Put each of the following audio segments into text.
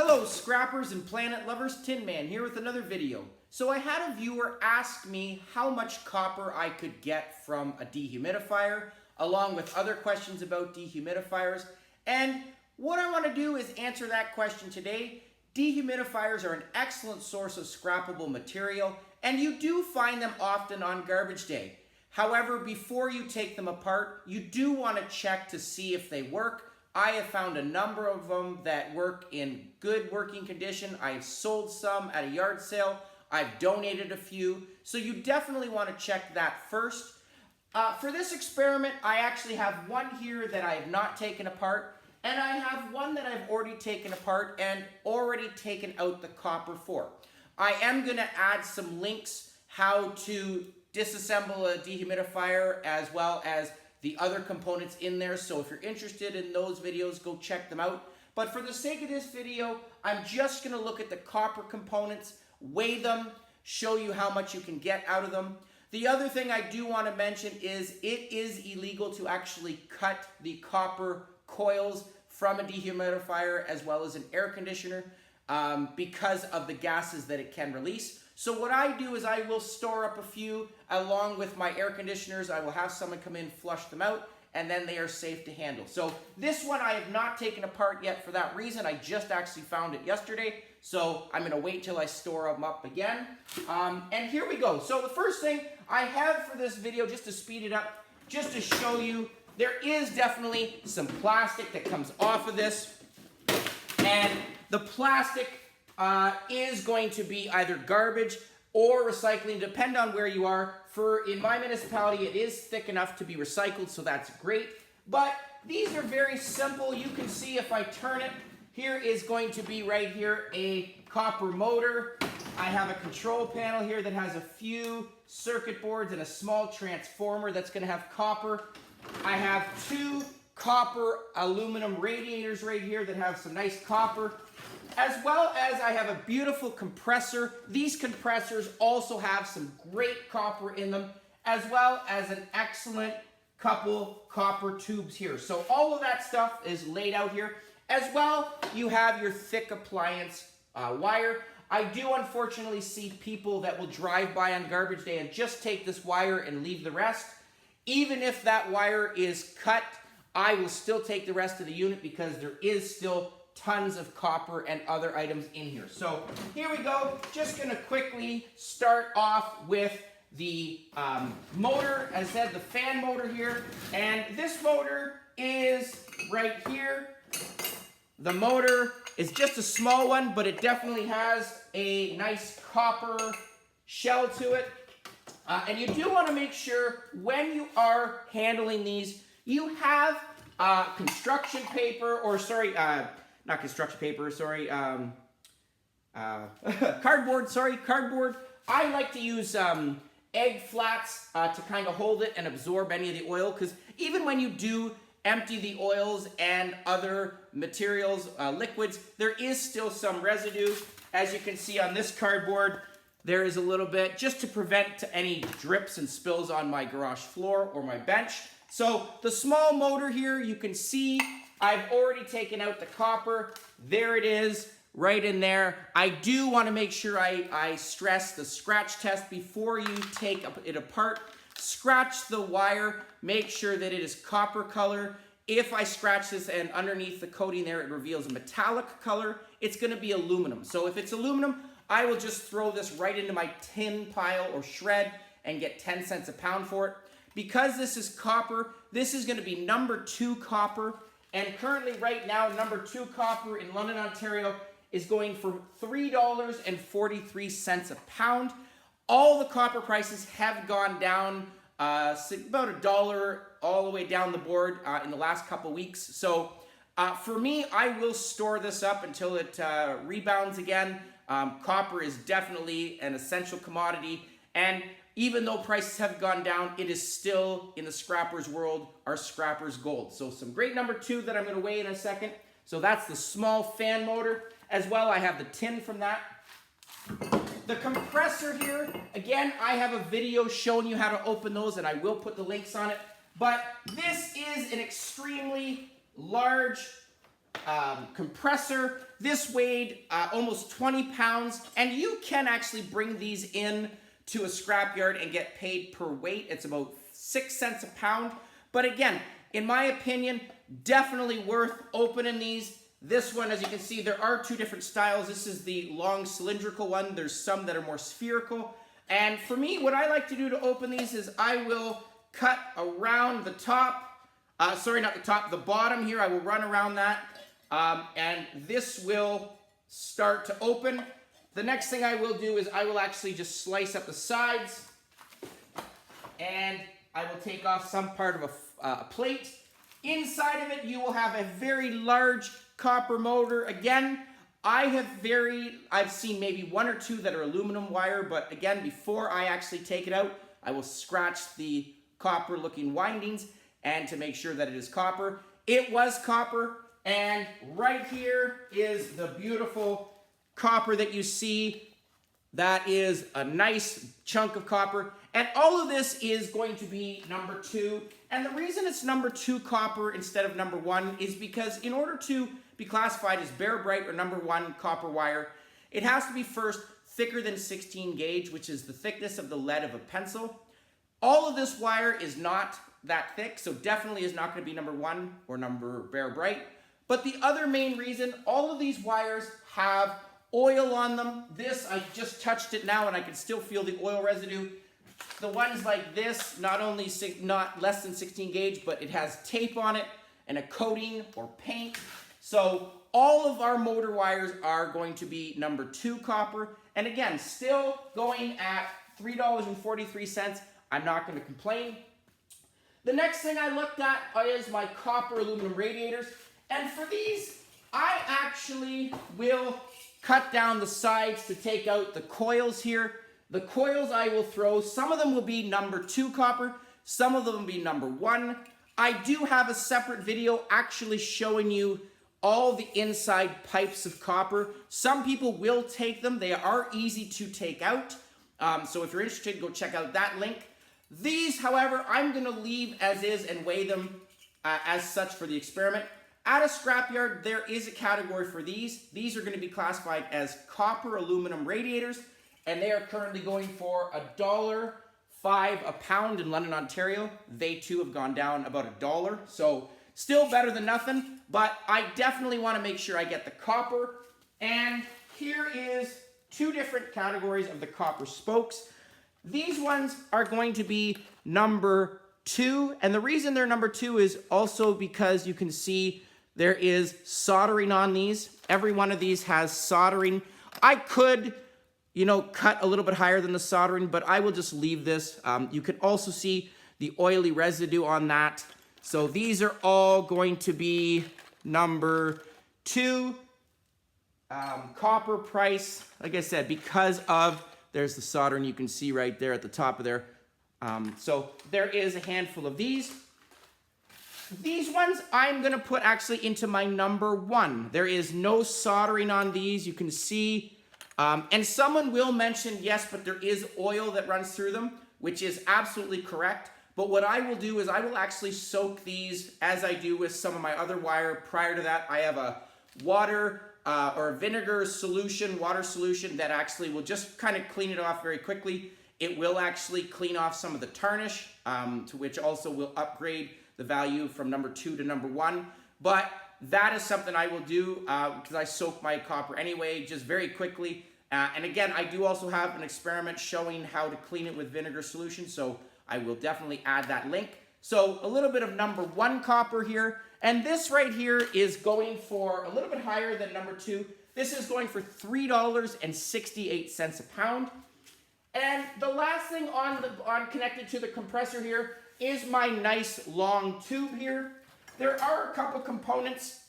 Hello scrappers and planet lovers, Tin Man here with another video. So I had a viewer ask me how much copper I could get from a dehumidifier, along with other questions about dehumidifiers. And what I want to do is answer that question today. Dehumidifiers are an excellent source of scrappable material, and you do find them often on garbage day. However, before you take them apart, you do want to check to see if they work. I have found a number of them that work in good working condition. I've sold some at a yard sale. I've donated a few. So you definitely want to check that first. For this experiment, I actually have one here that I have not taken apart, and I have one that I've already taken apart and already taken out the copper for. I am going to add some links how to disassemble a dehumidifier as well as the other components in there, so if you're interested in those videos, go check them out. But for the sake of this video, I'm just going to look at the copper components, weigh them, show you how much you can get out of them. The other thing I do want to mention is it is illegal to actually cut the copper coils from a dehumidifier as well as an air conditioner because of the gases that it can release. So what I do is I will store up a few along with my air conditioners. I will have someone come in, flush them out, and then they are safe to handle. So this one I have not taken apart yet for that reason. I just actually found it yesterday. So I'm going to wait till I store them up again. And here we go. So the first thing I have for this video, just to speed it up, just to show you, there is definitely some plastic that comes off of this. And the plastic is going to be either garbage or recycling, depend on where you are. In my municipality, it is thick enough to be recycled, so that's great. But these are very simple. You can see if I turn it, here is going to be right here a copper motor. I have a control panel here that has a few circuit boards and a small transformer that's going to have copper. I have two copper aluminum radiators right here that have some nice copper, as well as I have a beautiful compressor. These compressors also have some great copper in them, as well as an excellent couple copper tubes here. So all of that stuff is laid out here. As well, you have your thick appliance wire. I do unfortunately see people that will drive by on garbage day and just take this wire and leave the rest. Even if that wire is cut, I will still take the rest of the unit because there is still tons of copper and other items in here. So here we go. Just going to quickly start off with the motor. As I said, the fan motor here. And this motor is right here. The motor is just a small one, but it definitely has a nice copper shell to it. And you do want to make sure when you are handling these, you have construction paper, or sorry, not construction paper, sorry, cardboard, sorry, cardboard. I like to use egg flats to kind of hold it and absorb any of the oil, because even when you do empty the oils and other materials, liquids, there is still some residue. As you can see on this cardboard, there is a little bit, just to prevent any drips and spills on my garage floor or my bench. So the small motor here, you can see I've already taken out the copper. There it is, right in there. I do want to make sure I stress the scratch test before you take it apart. Scratch the wire, make sure that it is copper color. If I scratch this and underneath the coating there, it reveals a metallic color, it's going to be aluminum. So if it's aluminum, I will just throw this right into my tin pile or shred and get 10 cents a pound for it. Because this is copper, this is going to be number 2 copper. And currently right now, number 2 copper in London, Ontario is going for $3.43 a pound. All the copper prices have gone down about $1 all the way down the board in the last couple weeks. So for me, I will store this up until it rebounds again. Copper is definitely an essential commodity, and even though prices have gone down, it is still, in the scrappers world, our scrappers gold. So some great number 2 that I'm going to weigh in a second. So that's the small fan motor. As well, I have the tin from that. The compressor here, again, I have a video showing you how to open those, and I will put the links on it. But this is an extremely large compressor. This weighed almost 20 pounds, and you can actually bring these in to a scrapyard and get paid per weight. It's about 6 cents a pound. But again, in my opinion, definitely worth opening these. This one, as you can see, there are two different styles. This is the long cylindrical one. There's some that are more spherical. And for me, what I like to do to open these is I will cut around the top. Sorry, not the top, the bottom here. I will run around that. And this will start to open. The next thing I will do is I will actually just slice up the sides. And I will take off some part of a plate. Inside of it, you will have a very large copper motor. Again, I've seen maybe one or two that are aluminum wire, but again, before I actually take it out, I will scratch the copper looking windings and to make sure that it is copper. It was copper, and right here is the beautiful copper that you see. That is a nice chunk of copper. And all of this is going to be number 2. And the reason it's number 2 copper instead of number 1 is because in order to be classified as bare bright or number 1 copper wire, it has to be first thicker than 16 gauge, which is the thickness of the lead of a pencil. All of this wire is not that thick, so definitely is not going to be number 1 or number bare bright. But the other main reason, all of these wires have oil on them. This, I just touched it now and I can still feel the oil residue. The ones like this, not less than 16 gauge, but it has tape on it and a coating or paint. So all of our motor wires are going to be number 2 copper. And again, still going at $3.43. I'm not going to complain. The next thing I looked at is my copper aluminum radiators. And for these, I actually will cut down the sides to take out the coils here. The coils I will throw, some of them will be number 2 copper, some of them will be number 1. I do have a separate video actually showing you all the inside pipes of copper. Some people will take them. They are easy to take out. So if you're interested, go check out that link. These, however, I'm going to leave as is and weigh them as such for the experiment. At a scrapyard, there is a category for these. These are going to be classified as copper aluminum radiators, and they are currently going for $1.05 a pound in London, Ontario. They too have gone down about $1, so still better than nothing, but I definitely want to make sure I get the copper. And here is 2 different categories of the copper spokes. These ones are going to be number 2, and the reason they're number 2 is also because you can see there is soldering on these. Every one of these has soldering. I could, cut a little bit higher than the soldering, but I will just leave this. You can also see the oily residue on that. So these are all going to be number 2. Copper price, like I said, because of, there's the soldering you can see right there at the top of there. So there is a handful of these. These ones I'm going to put actually into my number 1. There is no soldering on these. You can see, and someone will mention, yes, but there is oil that runs through them, which is absolutely correct. But what I will do is I will actually soak these as I do with some of my other wire. Prior to that, I have a water or vinegar solution, water solution that actually will just kind of clean it off very quickly. It will actually clean off some of the tarnish, to which also will upgrade the value from number 2 to number 1. But that is something I will do because I soak my copper anyway, just very quickly. And again, I do also have an experiment showing how to clean it with vinegar solution, so I will definitely add that link. So a little bit of number 1 copper here. And this right here is going for a little bit higher than number 2. This is going for $3.68 a pound. And the last thing on connected to the compressor here is my nice long tube here. There are a couple components.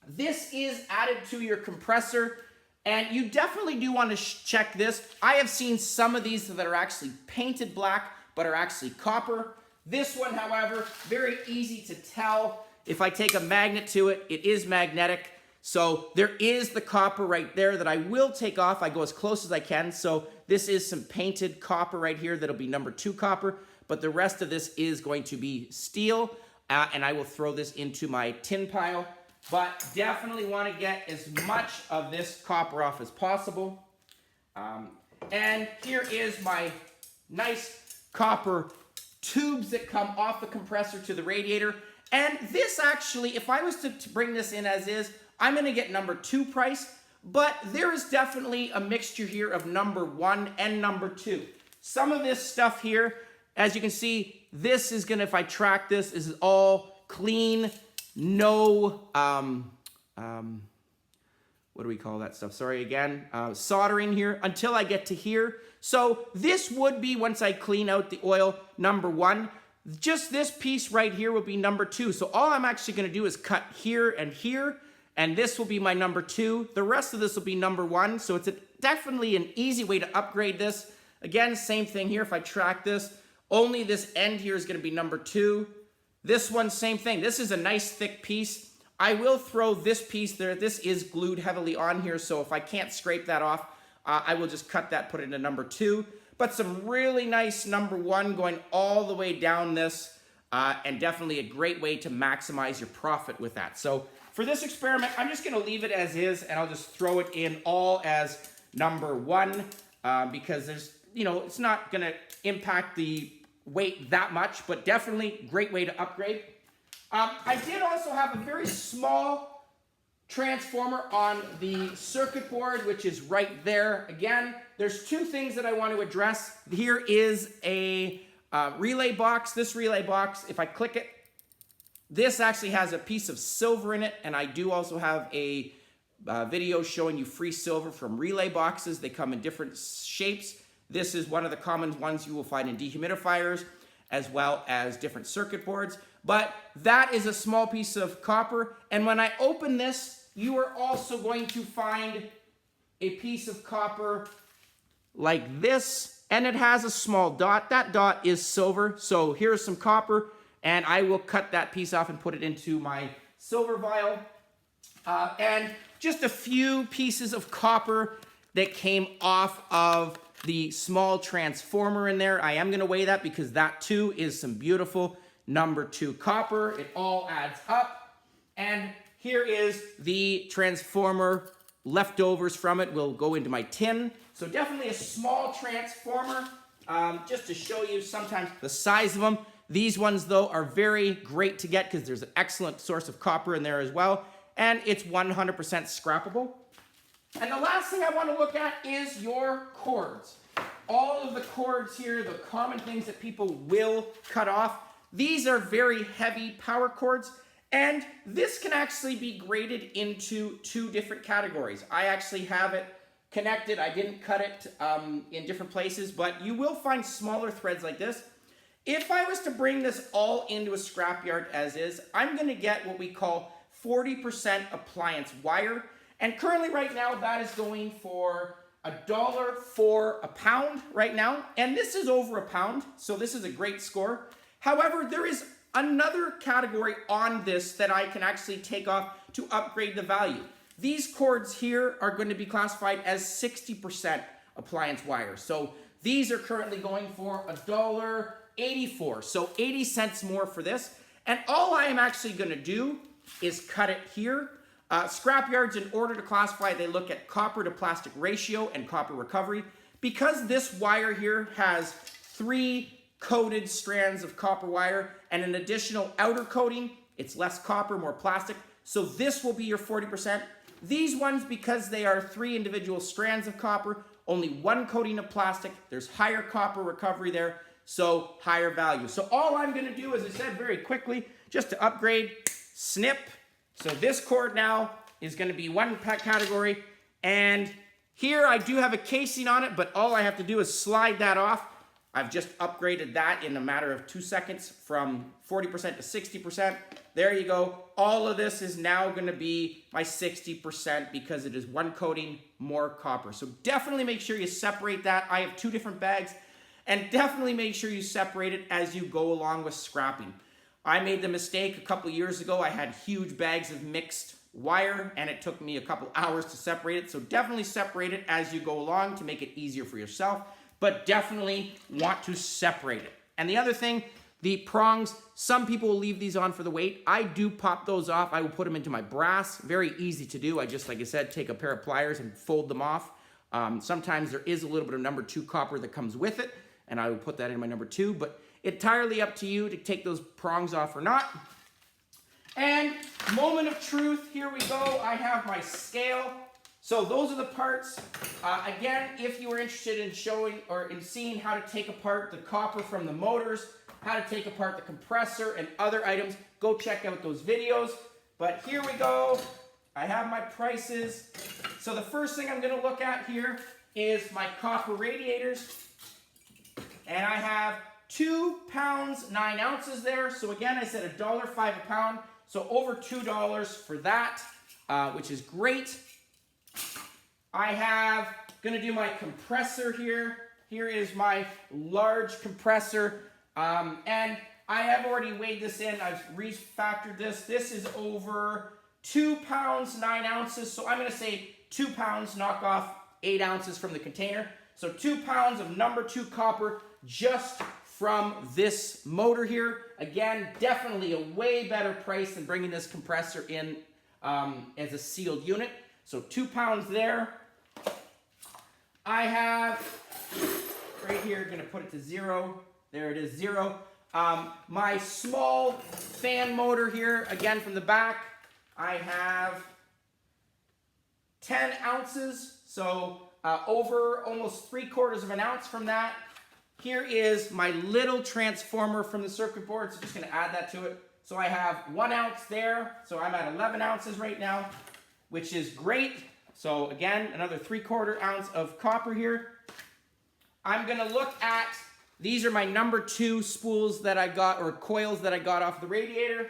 This is added to your compressor, and you definitely do want to check this. I have seen some of these that are actually painted black, but are actually copper. This one, however, very easy to tell. If I take a magnet to it, it is magnetic. So there is the copper right there that I will take off. I go as close as I can. So this is some painted copper right here that'll be number 2 copper, but the rest of this is going to be steel. And I will throw this into my tin pile. but definitely want to get as much of this copper off as possible. And here is my nice copper tubes that come off the compressor to the radiator. And this actually, if I was to bring this in as is, I'm going to get number 2 price, but there is definitely a mixture here of number 1 and number 2. Some of this stuff here, as you can see, this is going to, if I track this, is all clean, no, what do we call that stuff? Sorry again, soldering here until I get to here. So this would be, once I clean out the oil, number 1. Just this piece right here will be number 2. So all I'm actually going to do is cut here, and this will be my number 2. The rest of this will be number 1. So it's definitely an easy way to upgrade this. Again, same thing here. If I track this, only this end here is going to be number 2. This one, same thing. This is a nice thick piece. I will throw this piece there. This is glued heavily on here, so if I can't scrape that off, I will just cut that, put it into number 2. But some really nice number 1 going all the way down this, and definitely a great way to maximize your profit with that. So for this experiment, I'm just going to leave it as is, and I'll just throw it in all as number 1, because there's, it's not going to impact the weight that much, but definitely great way to upgrade. I did also have a very small transformer on the circuit board, which is right there. Again, there's 2 things that I want to address. Here is a relay box. This relay box, if I click it, this actually has a piece of silver in it, and I do also have a video showing you free silver from relay boxes. They come in different shapes. This is one of the common ones you will find in dehumidifiers, as well as different circuit boards. But that is a small piece of copper. And when I open this, you are also going to find a piece of copper like this. And it has a small dot. That dot is silver. So here's some copper. And I will cut that piece off and put it into my silver vial. And just a few pieces of copper that came off of the small transformer in there. I am going to weigh that because that too is some beautiful number 2 copper. It all adds up. And here is the transformer leftovers from it. Will go into my tin. So definitely a small transformer, just to show you sometimes the size of them. These ones though are very great to get because there's an excellent source of copper in there as well. And it's 100% scrappable. And the last thing I want to look at is your cords. All of the cords here, the common things that people will cut off. These are very heavy power cords, and this can actually be graded into 2 different categories. I actually have it connected. I didn't cut it in different places, but you will find smaller threads like this. If I was to bring this all into a scrapyard as is, I'm going to get what we call 40% appliance wire. And currently right now, that is going for $1 for a pound right now. And this is over a pound, so this is a great score. However, there is another category on this that I can actually take off to upgrade the value. These cords here are going to be classified as 60% appliance wire. So these are currently going for $1.84. So 80 cents more for this. And all I am actually going to do is cut it here. Scrapyards, in order to classify, they look at copper to plastic ratio and copper recovery. Because this wire here has 3 coated strands of copper wire and an additional outer coating, it's less copper, more plastic. So this will be your 40%. These ones, because they are 3 individual strands of copper, only 1 coating of plastic, there's higher copper recovery there, so higher value. So all I'm going to do, as I said very quickly, just to upgrade, snip. So this cord now is going to be 1 category, and here I do have a casing on it, but all I have to do is slide that off. I've just upgraded that in a matter of 2 seconds from 40% to 60%. There you go. All of this is now going to be my 60% because it is 1 coating, more copper. So definitely make sure you separate that. I have 2 different bags, and definitely make sure you separate it as you go along with scrapping. I made the mistake a couple years ago. I had huge bags of mixed wire, and it took me a couple hours to separate it. So definitely separate it as you go along to make it easier for yourself, but definitely want to separate it. And the other thing, The prongs, some people will leave these on for the weight. I do pop those off. I will put them into my brass. Very easy to do. I just, like I said, take a pair of pliers and fold them off. Sometimes there is a little bit of number 2 copper that comes with it, and I will put that in my number 2, but entirely up to you to take those prongs off or not. And moment of truth, here we go. I have my scale. So those are the parts. Again, if you are interested in showing or in seeing how to take apart the copper from the motors, how to take apart the compressor and other items, go check out those videos. But here we go. I have my prices. So the first thing I'm going to look at here is my copper radiators. And I have 2 pounds, 9 ounces there. So again, I said $1.05 a pound. So over $2 for that, which is great. I have, going to do my compressor here. Here is my large compressor. And I have already weighed this in. I've refactored this. This is over 2 pounds, 9 ounces. So I'm going to say 2 pounds, knock off 8 ounces from the container. So 2 pounds of number 2 copper just from this motor here. Again, definitely a way better price than bringing this compressor in as a sealed unit. So 2 pounds there. I have, right here, going to put it to 0. There it is, 0. My small fan motor here, again from the back, I have 10 ounces, so over almost 3/4 of an ounce from that. Here is my little transformer from the circuit board, so just going to add that to it. So I have 1 ounce there, so I'm at 11 ounces right now, which is great. So again, another 3/4 ounce of copper here. I'm going to look at, these are my number 2 spools that I got, or coils that I got off the radiator.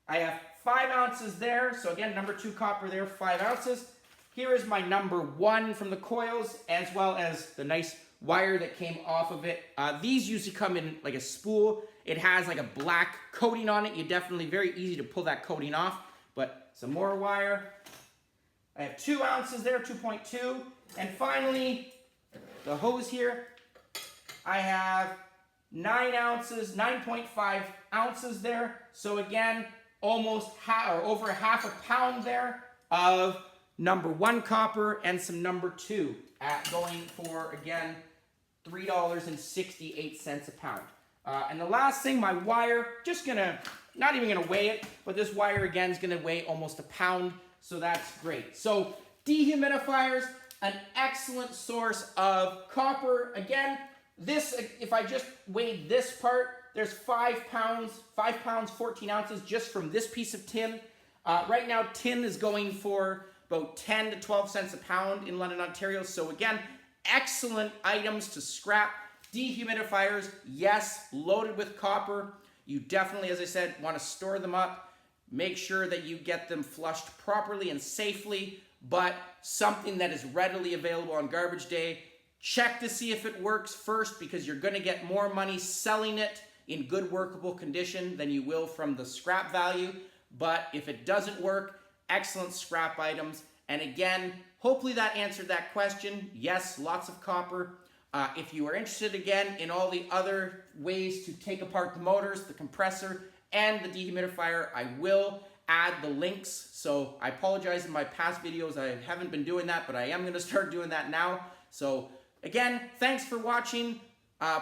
I have 5 ounces there, so again, number 2 copper there, 5 ounces. Here is my number 1 from the coils, as well as the nice wire that came off of it. These usually come in like a spool. It has like a black coating on it. You definitely, very easy to pull that coating off, but some more wire. I have 2 ounces there, 2.2. And finally, the hose here. I have 9 ounces, 9.5 ounces there. So again, almost over half a pound there of number 1 copper and some number 2 at going for, again, $3.68 a pound. And the last thing, my wire, just gonna, not even gonna weigh it, but this wire again is gonna weigh almost a pound, so that's great. So dehumidifiers, an excellent source of copper. Again, this, if I just weighed this part, there's 5 pounds, 14 ounces just from this piece of tin. Right now, tin is going for about 10 to 12 cents a pound in London, Ontario. So again, excellent items to scrap. Dehumidifiers, yes, loaded with copper. You definitely, as I said, want to store them up. Make sure that you get them flushed properly and safely, but something that is readily available on garbage day. Check to see if it works first, because you're going to get more money selling it in good workable condition than you will from the scrap value. But if it doesn't work, excellent scrap items. And again, hopefully that answered that question. Yes, lots of copper. If you are interested again in all the other ways to take apart the motors, the compressor, and the dehumidifier, I will add the links. So I apologize in my past videos, I haven't been doing that, but I am going to start doing that now. So again, thanks for watching.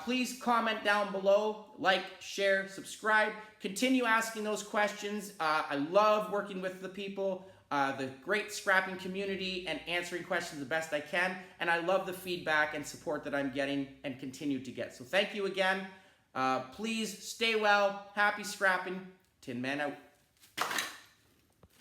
Please comment down below, like, share, subscribe. Continue asking those questions. I love working with the people, the great scrapping community, and answering questions the best I can. And I love the feedback and support that I'm getting and continue to get. So thank you again. Please stay well. Happy scrapping. Tin Man out.